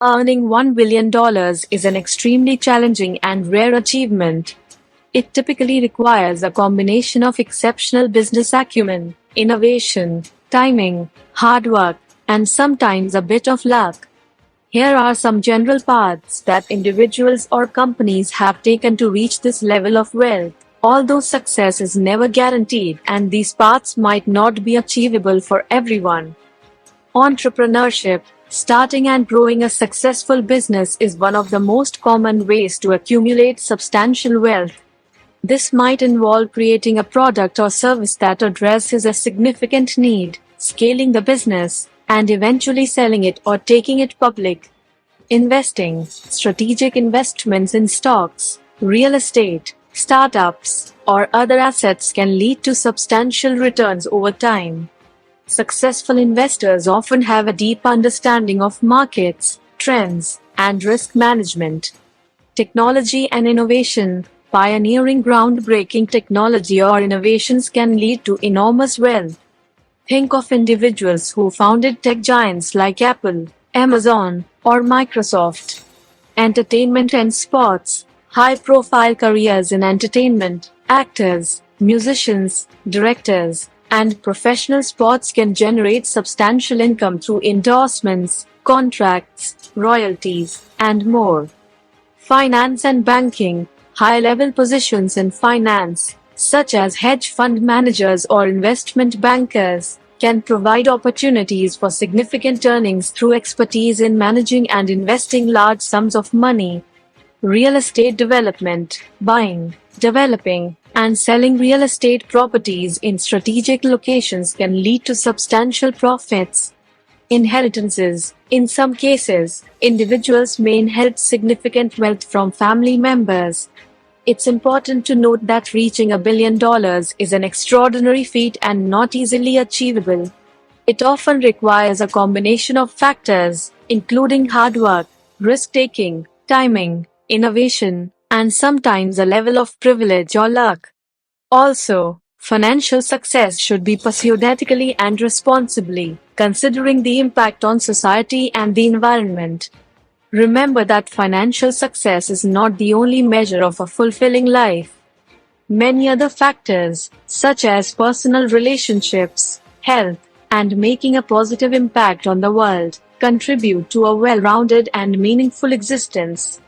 Earning $1 billion is an extremely challenging and rare achievement. It typically requires a combination of exceptional business acumen, innovation, timing, hard work, and sometimes a bit of luck. Here are some general paths that individuals or companies have taken to reach this level of wealth. Although success is never guaranteed and these paths might not be achievable for everyone. Entrepreneurship, starting and growing a successful business is one of the most common ways to accumulate substantial wealth. This might involve creating a product or service that addresses a significant need, scaling the business, and eventually selling it or taking it public. Investing, strategic investments in stocks, real estate, startups, or other assets can lead to substantial returns over time. Successful investors often have a deep understanding of markets, trends, and risk management. Technology and innovation, pioneering groundbreaking technology or innovations can lead to enormous wealth. Think of individuals who founded tech giants like Apple, Amazon, or Microsoft. Entertainment and sports, high-profile careers in entertainment, actors, musicians, directors, and professional sports can generate substantial income through endorsements, contracts, royalties, and more. Finance and banking, high-level positions in finance, such as hedge fund managers or investment bankers, can provide opportunities for significant earnings through expertise in managing and investing large sums of money. Real estate development, buying, developing, and selling real estate properties in strategic locations can lead to substantial profits. Inheritances, in some cases, individuals may inherit significant wealth from family members. It's important to note that reaching $1 billion is an extraordinary feat and not easily achievable. It often requires a combination of factors, including hard work, risk-taking, timing, innovation, and sometimes a level of privilege or luck. Also, financial success should be pursued ethically and responsibly, considering the impact on society and the environment. Remember that financial success is not the only measure of a fulfilling life. Many other factors, such as personal relationships, health, and making a positive impact on the world, contribute to a well-rounded and meaningful existence.